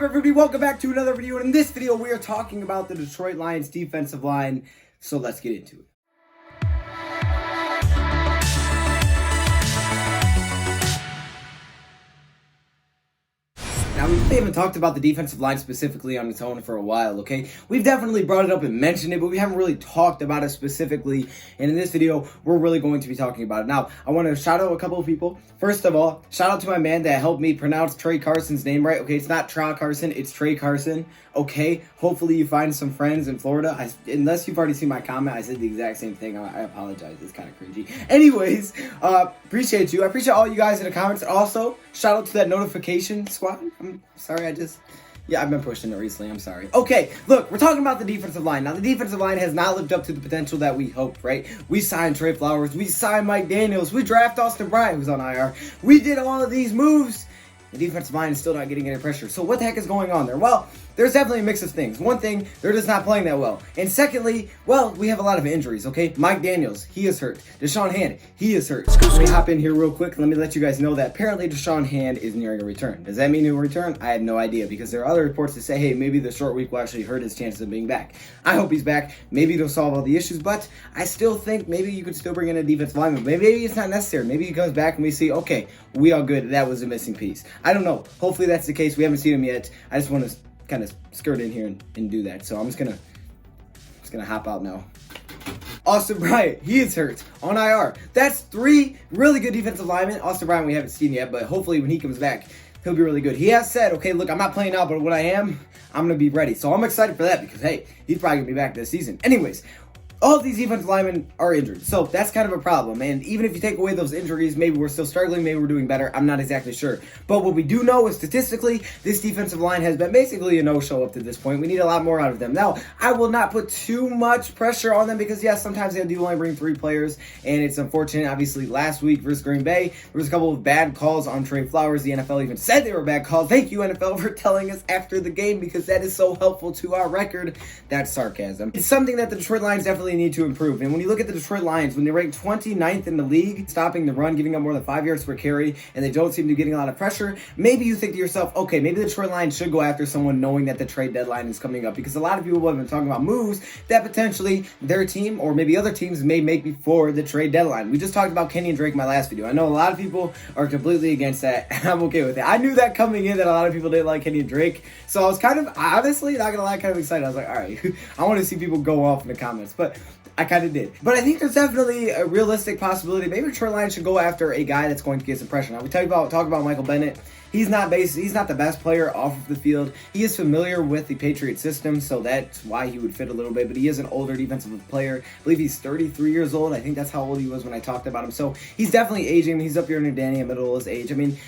everybody? Welcome back to another video. And in this video, we are talking about the Detroit Lions defensive line. So let's get into it. Now, we really haven't talked about the defensive line specifically on its own for a while, okay? We've definitely brought it up and mentioned it, but we haven't really talked about it specifically. And in this video, we're really going to be talking about it. Now, I want to shout out a couple of people. First of all, shout out to my man that helped me pronounce Trey Carson's name right. Okay, it's not Tra Carson, it's Trey Carson. Okay, hopefully you find some friends in Florida. Unless you've already seen my comment, I said the exact same thing. I apologize, it's kind of cringy. Anyways, appreciate you. I appreciate all you guys in the comments. Also, shout out to that notification squad. I'm sorry, I've been pushing it recently. I'm sorry. Okay, look, we're talking about the defensive line. Now, the defensive line has not lived up to the potential that we hoped, right? We signed Trey Flowers. We signed Mike Daniels. We drafted Austin Bryant, who's on IR. We did all of these moves. The defensive line is still not getting any pressure. So what the heck is going on there? Well, there's definitely a mix of things. One thing, they're just not playing that well. And secondly, well, we have a lot of injuries, okay? Mike Daniels, he is hurt. Deshaun Hand, he is hurt. Let me hop in here real quick. Let me let you guys know that apparently Deshaun Hand is nearing a return. Does that mean he'll return? I have no idea because there are other reports that say, hey, maybe the short week will actually hurt his chances of being back. I hope he's back. Maybe it'll solve all the issues, but I still think maybe you could still bring in a defensive lineman. Maybe it's not necessary. Maybe he comes back and we see, okay, we all good. That was a missing piece. I don't know. Hopefully that's the case. We haven't seen him yet. I just want to kind of skirt in here and do that. So I'm just gonna hop out now. Austin Bryant, he is hurt on IR. That's 3 really good defensive linemen. Austin Bryant we haven't seen yet, but hopefully when he comes back, he'll be really good. He has said, okay, look, I'm not playing out, but when I am, I'm gonna be ready. So I'm excited for that because hey, he's probably gonna be back this season. Anyways, all of these defensive linemen are injured, so that's kind of a problem. And even if you take away those injuries, maybe we're still struggling, maybe we're doing better. I'm not exactly sure. But what we do know is statistically, this defensive line has been basically a no-show up to this point. We need a lot more out of them. Now, I will not put too much pressure on them because, yes, sometimes they do only bring 3 players, and it's unfortunate. Obviously, last week versus Green Bay, there was a couple of bad calls on Trey Flowers. The NFL even said they were bad calls. Thank you, NFL, for telling us after the game because that is so helpful to our record. That's sarcasm. It's something that the Detroit Lions definitely need to improve. And when you look at the Detroit Lions, when they rank 29th in the league, stopping the run, giving up more than 5 yards per carry, and they don't seem to be getting a lot of pressure, maybe you think to yourself, okay, maybe the Detroit Lions should go after someone knowing that the trade deadline is coming up. Because a lot of people have been talking about moves that potentially their team or maybe other teams may make before the trade deadline. We just talked about Kenyon Drake in my last video. I know a lot of people are completely against that, and I'm okay with it. I knew that coming in that a lot of people didn't like Kenyon Drake. So I was kind of, honestly, not gonna lie, kind of excited. I was like, all right, I want to see people go off in the comments. But I kind of did. But I think there's definitely a realistic possibility. Maybe Detroit Lions should go after a guy that's going to get some pressure. Now, we talk about Michael Bennett. He's not the best player off of the field. He is familiar with the Patriot system, so that's why he would fit a little bit. But he is an older defensive player. I believe he's 33 years old. I think that's how old he was when I talked about him. So he's definitely aging. He's up here in Danny, middle of his age. I mean,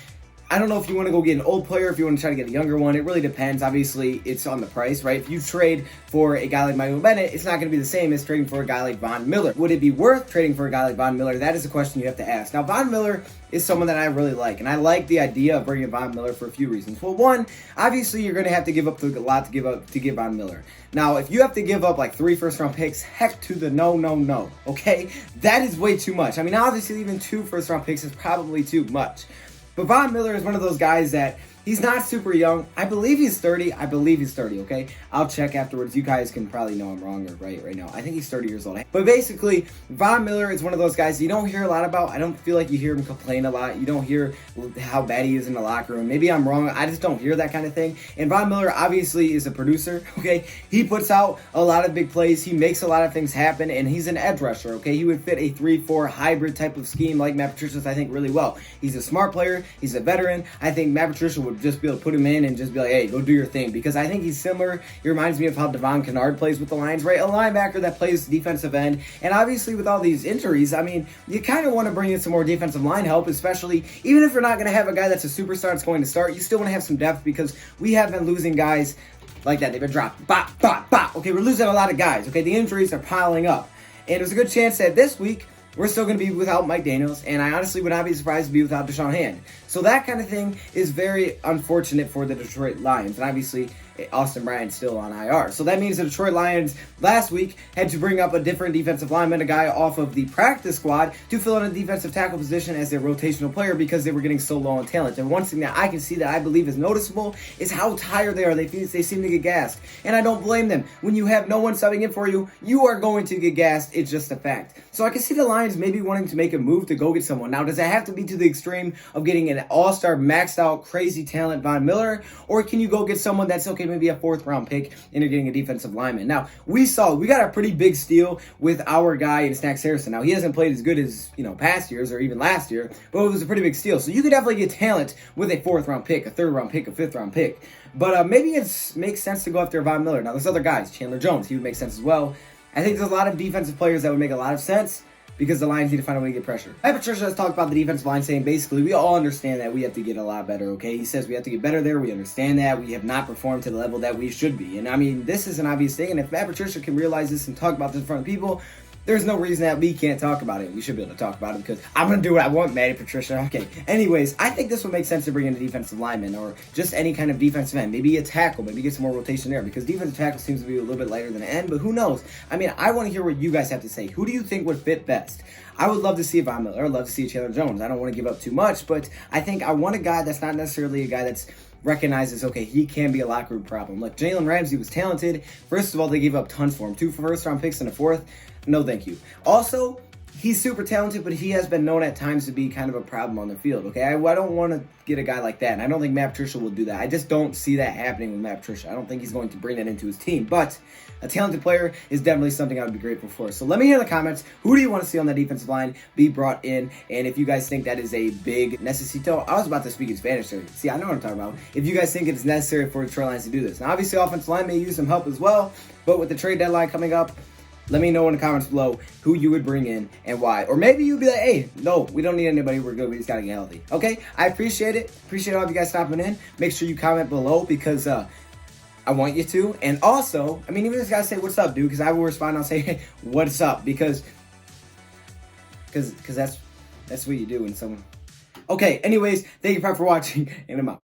I don't know if you want to go get an old player, if you want to try to get a younger one. It really depends. Obviously, it's on the price, right? If you trade for a guy like Michael Bennett, it's not going to be the same as trading for a guy like Von Miller. Would it be worth trading for a guy like Von Miller? That is a question you have to ask. Now, Von Miller is someone that I really like, and I like the idea of bringing Von Miller for a few reasons. Well, one, obviously, you're going to have to give up a lot to give Von Miller. Now, if you have to give up like 3 first-round picks, heck to the no, okay? That is way too much. I mean, obviously, even 2 first-round picks is probably too much. But Von Miller is one of those guys that he's not super young. I believe he's 30. Okay? I'll check afterwards. You guys can probably know I'm wrong or right now. I think he's 30 years old. But basically, Von Miller is one of those guys you don't hear a lot about. I don't feel like you hear him complain a lot. You don't hear how bad he is in the locker room. Maybe I'm wrong. I just don't hear that kind of thing. And Von Miller obviously is a producer, okay? He puts out a lot of big plays. He makes a lot of things happen, and he's an edge rusher, okay? He would fit a 3-4 hybrid type of scheme like Matt Patricia's, I think, really well. He's a smart player. He's a veteran. I think Matt Patricia would just be able to put him in and just be like, hey, go do your thing. Because I think he's similar. He reminds me of how Devon Kennard plays with the Lions, right? A linebacker that plays defensive end. And obviously with all these injuries, I mean, you kind of want to bring in some more defensive line help, especially even if you're not going to have a guy that's a superstar that's going to start, you still want to have some depth because we have been losing guys like that. They've been dropped. Bop, bop, bop. Okay, we're losing a lot of guys. Okay, the injuries are piling up. And there's a good chance that this week, we're still going to be without Mike Daniels, and I honestly would not be surprised to be without Deshaun Hand. So that kind of thing is very unfortunate for the Detroit Lions. And obviously, Austin Bryant's still on IR. So that means the Detroit Lions last week had to bring up a different defensive lineman, a guy off of the practice squad, to fill in a defensive tackle position as their rotational player because they were getting so low on talent. And one thing that I can see that I believe is noticeable is how tired they are. They seem to get gassed. And I don't blame them. When you have no one subbing in for you, you are going to get gassed. It's just a fact. So I can see the Lions maybe wanting to make a move to go get someone. Now, does it have to be to the extreme of getting an all-star, maxed out, crazy talent Von Miller? Or can you go get someone that's okay, maybe a 4th round pick, and you're getting a defensive lineman? Now, we got a pretty big steal with our guy in Snacks Harrison. Now, he hasn't played as good as, past years or even last year, but it was a pretty big steal. So you could definitely get talent with a 4th round pick, a 3rd round pick, a 5th round pick. But maybe it makes sense to go after Von Miller. Now, there's other guys. Chandler Jones, he would make sense as well. I think there's a lot of defensive players that would make a lot of sense, because the Lions need to find a way to get pressure. Patricia has talked about the defensive line, saying basically we all understand that we have to get a lot better, okay? He says we have to get better there. We understand that. We have not performed to the level that we should be. And I mean, this is an obvious thing. And if Matt Patricia can realize this and talk about this in front of people, there's no reason that we can't talk about it. We should be able to talk about it because I'm going to do what I want, Matty Patricia. Okay. Anyways, I think this would make sense to bring in a defensive lineman or just any kind of defensive end. Maybe a tackle. Maybe get some more rotation there because defensive tackle seems to be a little bit lighter than an end, but who knows? I mean, I want to hear what you guys have to say. Who do you think would fit best? I would love to see a Von Miller. I'd love to see a Chandler Jones. I don't want to give up too much, but I think I want a guy that's not necessarily a guy that's recognizes, okay, he can be a locker room problem. Look, Jalen Ramsey was talented. First of all, they gave up tons for him. 2 first-round picks and a 4th. No, thank you. Also, he's super talented, but he has been known at times to be kind of a problem on the field, okay? I don't want to get a guy like that, and I don't think Matt Patricia will do that. I just don't see that happening with Matt Patricia. I don't think he's going to bring that into his team, but a talented player is definitely something I would be grateful for. So let me hear in the comments, who do you want to see on that defensive line be brought in, and if you guys think that is a big necesito. I was about to speak in Spanish there. See, I know what I'm talking about. If you guys think it's necessary for the Detroit Lions to do this. Now, obviously, offensive line may use some help as well, but with the trade deadline coming up, let me know in the comments below who you would bring in and why. Or maybe you'd be like, hey, no, we don't need anybody. We're good. We just got to get healthy. Okay? I appreciate it. Appreciate all of you guys stopping in. Make sure you comment below because I want you to. And also, I mean, even if you guys say, what's up, dude? Because I will respond and I'll say, hey, what's up? Because that's what you do when someone... Okay, anyways, thank you for watching, and I'm out.